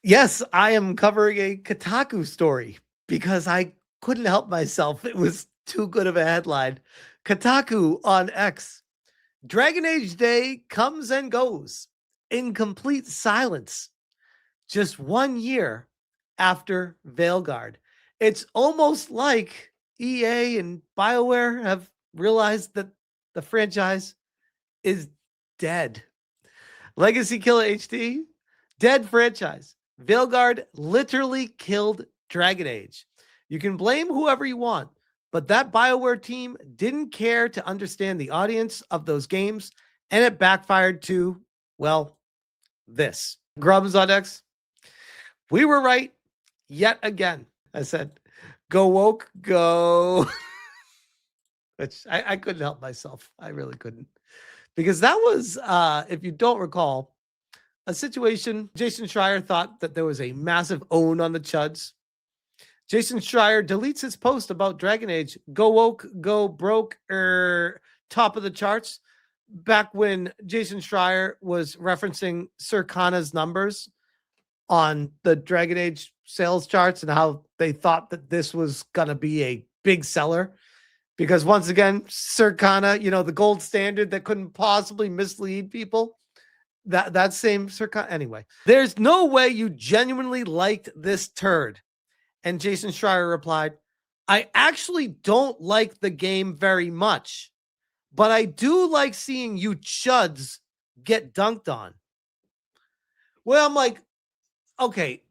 Yes, I am covering a Kotaku story because I couldn't help myself. It was too good of a headline. Kotaku on X. Dragon Age Day comes and goes in complete silence. Just 1 year after Veilguard. It's almost like EA and BioWare have realized that the franchise is dead. Legacy Killer HD, dead franchise. Veilguard literally killed Dragon Age. You can blame whoever you want, but that BioWare team didn't care to understand the audience of those games, and it backfired to, well, this. Grubs on X. We were right yet again. I said, go woke, go. Which I couldn't help myself. I really couldn't. Because that was, if you don't recall, a situation. Jason Schreier thought that there was a massive own on the Chuds. Jason Schreier deletes his post about Dragon Age, go woke, go broke, top of the charts, back when Jason Schreier was referencing Sir Kana's numbers on the Dragon Age sales charts and how they thought that this was going to be a big seller. Because once again, Sir Kana, the gold standard that couldn't possibly mislead people. That same Sir Kana. Anyway, there's no way you genuinely liked this turd. And Jason Schreier replied, I actually don't like the game very much, but I do like seeing you chuds get dunked on. Well, I'm like, okay,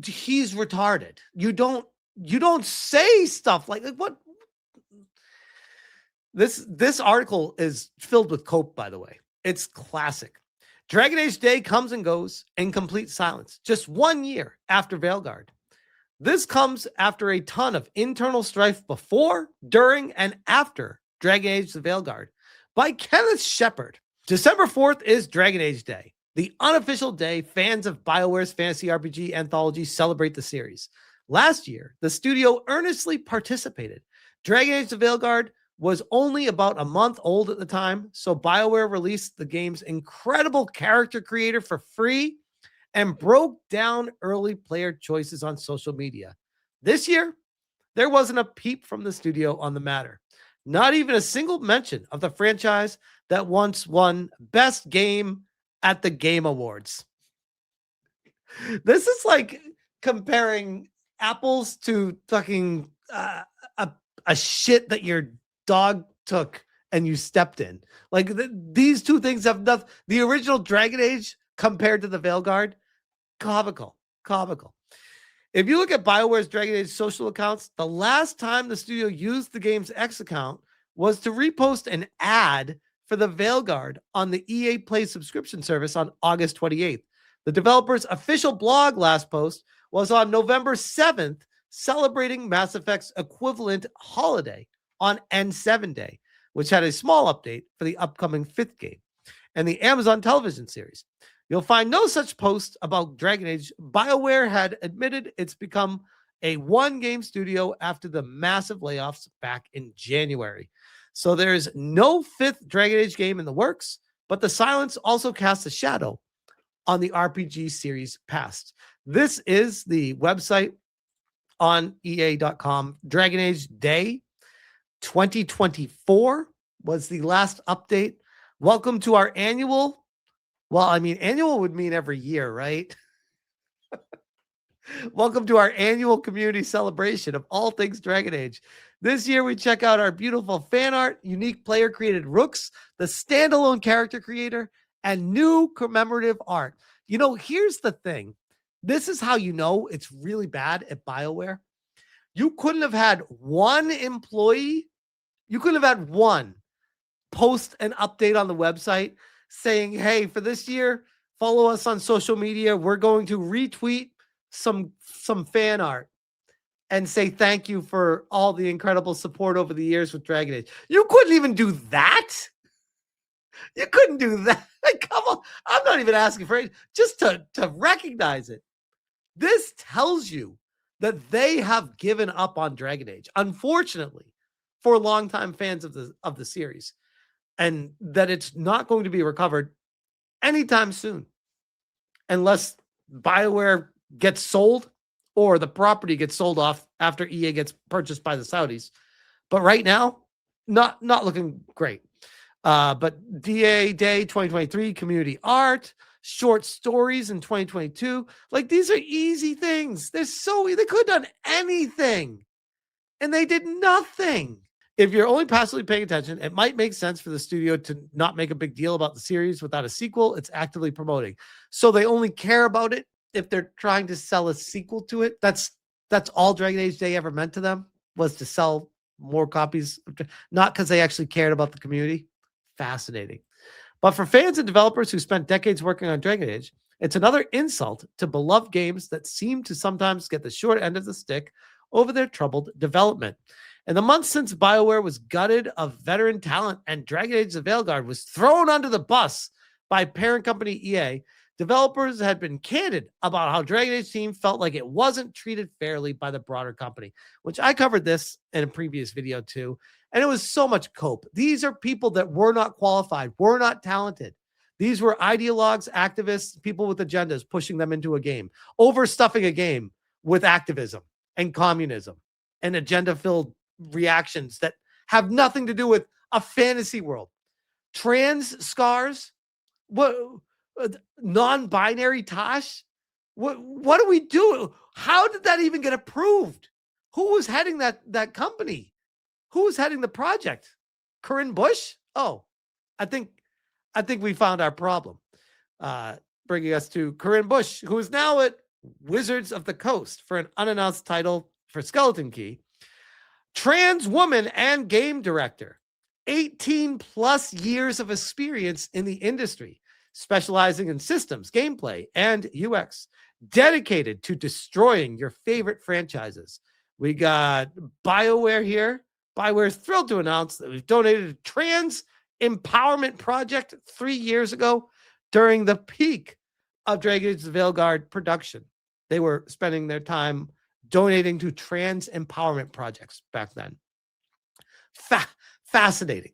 he's retarded. You don't say stuff like what? This article is filled with cope, by the way. It's classic. Dragon Age Day comes and goes in complete silence, just 1 year after Veilguard. This comes after a ton of internal strife before, during, and after Dragon Age the Veilguard by Kenneth Shepard. December 4th is Dragon Age Day, the unofficial day fans of BioWare's fantasy RPG anthology celebrate the series. Last year, the studio earnestly participated. Dragon Age the Veilguard was only about a month old at the time, so BioWare released the game's incredible character creator for free and broke down early player choices on social media. This year, there wasn't a peep from the studio on the matter. Not even a single mention of the franchise that once won Best Game at the Game Awards. This is like comparing apples to fucking a shit that your dog took and you stepped in. Like these two things have nothing. The original Dragon Age compared to the Veilguard, comical. If you look at BioWare's Dragon Age social accounts, the last time the studio used the game's X account was to repost an ad for the Veilguard on the EA Play subscription service on August 28th. The developer's official blog last post was on November 7th, celebrating Mass Effect's equivalent holiday on N7 Day, which had a small update for the upcoming 5th game and the Amazon television series. You'll find no such post about Dragon Age. BioWare had admitted it's become a one-game studio after the massive layoffs back in January. So there's no 5th Dragon Age game in the works, but the silence also casts a shadow on the RPG series past. This is the website on EA.com. Dragon Age Day 2024 was the last update. Welcome to our annual. Well, I mean, annual would mean every year, right? Welcome to our annual community celebration of all things Dragon Age. This year, we check out our beautiful fan art, unique player-created rooks, the standalone character creator, and new commemorative art. Here's the thing. This is how you know it's really bad at BioWare. You couldn't have had one employee. You couldn't have had one post an update on the website saying, hey, for this year, follow us on social media. We're going to retweet some fan art and say thank you for all the incredible support over the years with Dragon Age. You couldn't even do that. You couldn't do that. Come on. I'm not even asking for it. Just to recognize it. This tells you that they have given up on Dragon Age, unfortunately, for longtime fans of the series, and that it's not going to be recovered anytime soon, unless BioWare gets sold or the property gets sold off after EA gets purchased by the Saudis. But right now, not looking great. But DA Day 2023, community art, short stories in 2022. Like, these are easy things. They could have done anything, and they did nothing. If you're only passively paying attention, it might make sense for the studio to not make a big deal about the series without a sequel it's actively promoting. So they only care about it if they're trying to sell a sequel to it. That's all Dragon Age Day ever meant to them, was to sell more copies, not because they actually cared about the community. Fascinating. But for fans and developers who spent decades working on Dragon Age, it's another insult to beloved games that seem to sometimes get the short end of the stick over their troubled development. In the months since BioWare was gutted of veteran talent and Dragon Age: The Veilguard was thrown under the bus by parent company EA, developers had been candid about how Dragon Age team felt like it wasn't treated fairly by the broader company, which I covered this in a previous video too. And it was so much cope. These are people that were not qualified, were not talented. These were ideologues, activists, people with agendas pushing them into a game, overstuffing a game with activism and communism and agenda-filled reactions that have nothing to do with a fantasy world. Trans scars? What? Non-binary Tosh? What do we do? How did that even get approved? Who was heading that company? Who was heading the project? Corinne Busche? Oh, I think we found our problem. Bringing us to Corinne Busche, who is now at Wizards of the Coast for an unannounced title for Skeleton Key. Trans woman and game director. 18 plus years of experience in the industry, specializing in systems, gameplay, and UX. Dedicated to destroying your favorite franchises. We got BioWare here. BioWare is thrilled to announce that we've donated a trans empowerment project 3 years ago during the peak of Dragon Age: The Veilguard production. They were spending their time donating to trans empowerment projects back then. Fascinating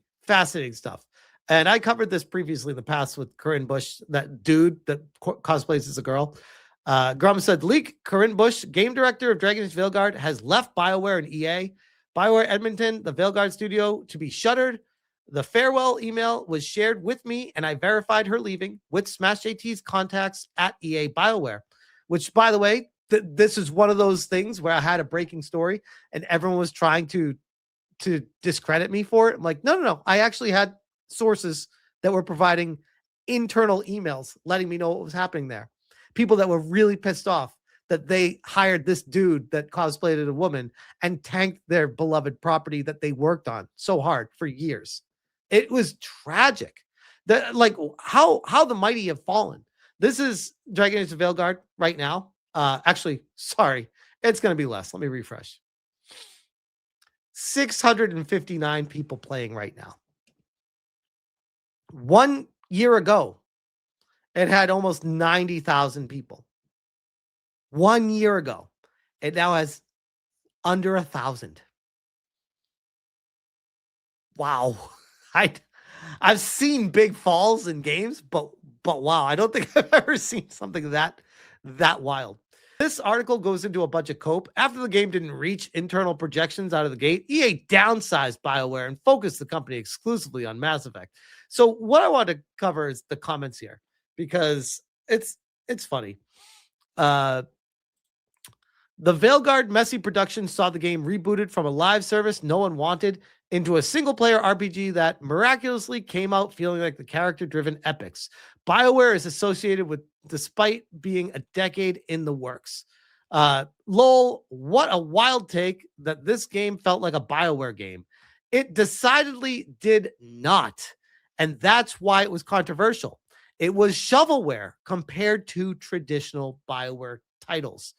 stuff. And I covered this previously in the past with Corinne Busche, that dude that cosplays as a girl. Grum said, leak, Corinne Busche, game director of Dragon Age: Veilguard, has left BioWare and EA. BioWare Edmonton, the Veilguard studio, to be shuttered. The farewell email was shared with me, and I verified her leaving with Smash JT's contacts at EA BioWare, which, by the way, this is one of those things where I had a breaking story and everyone was trying to discredit me for it. I'm like, no. I actually had sources that were providing internal emails letting me know what was happening there. People that were really pissed off that they hired this dude that cosplayed as a woman and tanked their beloved property that they worked on so hard for years. It was tragic. Like how the mighty have fallen. This is Dragon Age: The Veilguard right now. Actually, sorry, it's going to be less. Let me refresh. 659 people playing right now. 1 year ago, it had almost 90,000 people. 1 year ago, it now has under 1,000. Wow. I've seen big falls in games, but wow, I don't think I've ever seen something that wild. This article goes into a bunch of cope. After the game didn't reach internal projections out of the gate, EA downsized BioWare and focused the company exclusively on Mass Effect. So what I want to cover is the comments here, because it's funny. The Veilguard messy production saw the game rebooted from a live service no one wanted into a single-player RPG that miraculously came out feeling like the character-driven epics BioWare is associated with, despite being a decade in the works. Lol, what a wild take that this game felt like a BioWare game. It decidedly did not, and that's why it was controversial. It was shovelware compared to traditional BioWare titles.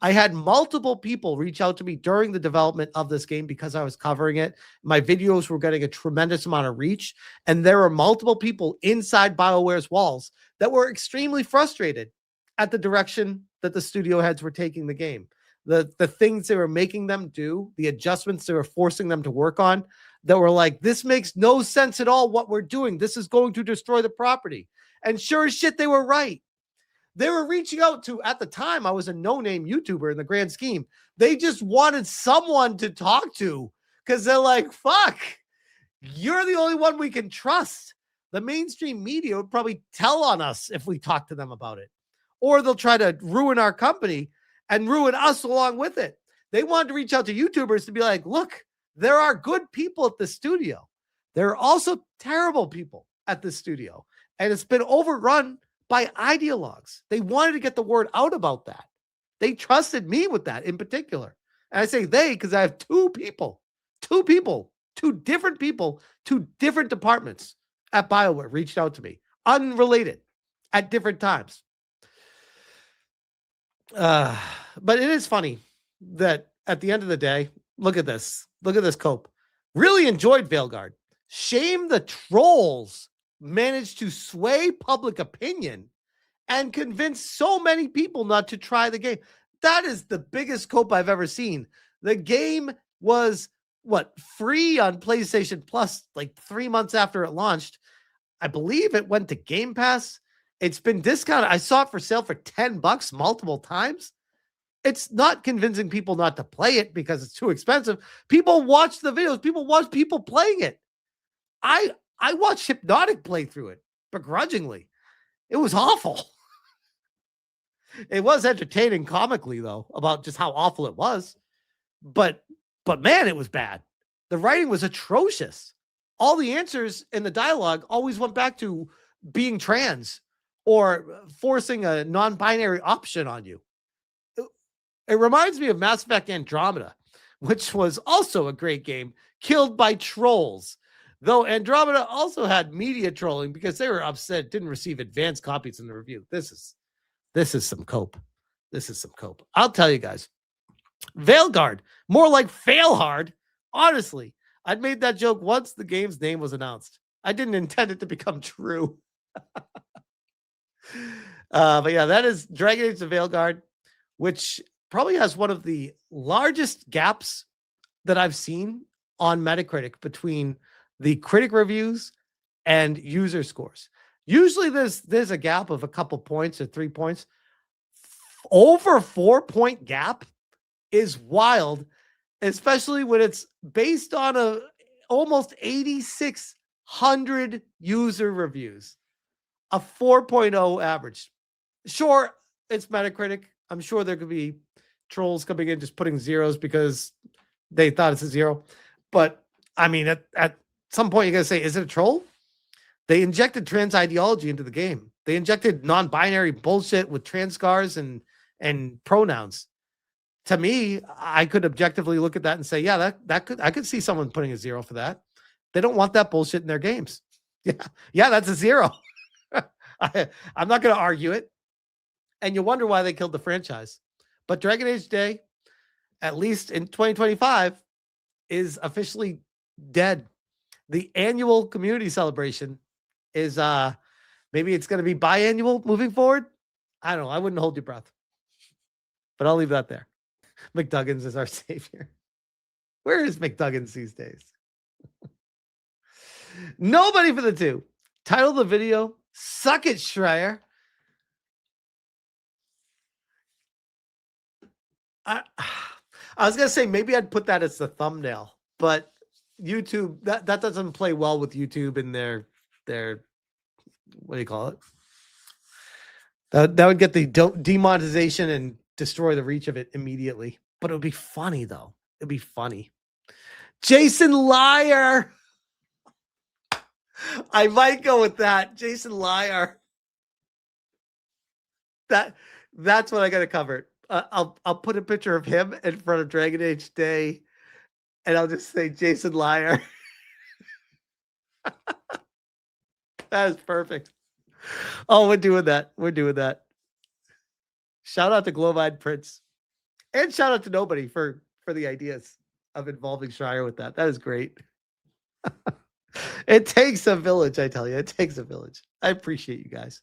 I had multiple people reach out to me during the development of this game because I was covering it. My videos were getting a tremendous amount of reach, and there were multiple people inside BioWare's walls that were extremely frustrated at the direction that the studio heads were taking the game. The things they were making them do, the adjustments they were forcing them to work on, that were like, this makes no sense at all what we're doing. This is going to destroy the property. And sure as shit, they were right. They were reaching out to, at the time, I was a no-name YouTuber in the grand scheme. They just wanted someone to talk to because they're like, fuck, you're the only one we can trust. The mainstream media would probably tell on us if we talk to them about it, or they'll try to ruin our company and ruin us along with it. They wanted to reach out to YouTubers to be like, look, there are good people at the studio. There are also terrible people at the studio, and it's been overrun by ideologues. They wanted to get the word out about that. They trusted me with that in particular. And I say they because I have two different people, two different departments at BioWare reached out to me, unrelated, at different times. But it is funny that at the end of the day, look at this cope. Really enjoyed Veilguard. Shame the trolls managed to sway public opinion and convince so many people not to try the game. That is the biggest cope I've ever seen. The game was free on PlayStation Plus like 3 months after it launched. I believe it went to Game Pass. It's been discounted. I saw it for sale for $10 multiple times. It's not convincing people not to play it because it's too expensive. People watch the videos. People watch people playing it. I watched Hypnotic play through it begrudgingly. It was awful. It was entertaining comically, though, about just how awful it was. But man, it was bad. The writing was atrocious. All the answers in the dialogue always went back to being trans or forcing a non-binary option on you. It reminds me of Mass Effect Andromeda, which was also a great game, killed by trolls. Though Andromeda also had media trolling because they were upset it didn't receive advanced copies in the review. This is some cope. This is some cope. I'll tell you guys. Veilguard, more like fail hard. Honestly, I'd made that joke once the game's name was announced. I didn't intend it to become true. But yeah, that is Dragon Age the Veilguard, which probably has one of the largest gaps that I've seen on Metacritic between the critic reviews and user scores. Usually there's a gap of a couple points or 3 points. Over 4 point gap is wild, especially when it's based on a almost 8,600 user reviews, a 4.0 average. Sure, it's Metacritic. I'm sure there could be trolls coming in just putting zeros because they thought it's a zero. But I mean, at some point you got to say, is it a troll? They injected trans ideology into the game. They injected non-binary bullshit with trans scars and pronouns. To me, I could objectively look at that and say, yeah, I could see someone putting a zero for that. They don't want that bullshit in their games. Yeah, that's a zero. I'm not going to argue it. And you wonder why they killed the franchise. But Dragon Age Day, at least in 2025, is officially dead. The annual community celebration is maybe it's going to be biannual moving forward. I don't know. I wouldn't hold your breath. But I'll leave that there. McDuggins is our savior. Where is McDuggins these days? Nobody for the two. Title of the video, Suck It, Schreier. I was going to say maybe I'd put that as the thumbnail, but YouTube, that doesn't play well with YouTube and their what do you call it? That would get the demonetization and destroy the reach of it immediately. But it would be funny, though. It'd be funny. Jason Liar. I might go with that. Jason Liar. That's what I got to cover. I'll put a picture of him in front of Dragon Age Day, and I'll just say Jason Liar. That is perfect. Oh, we're doing that. We're doing that. Shout out to Gloweyed Prince. And shout out to nobody for the ideas of involving Schreier with that. That is great. It takes a village, I tell you. It takes a village. I appreciate you guys.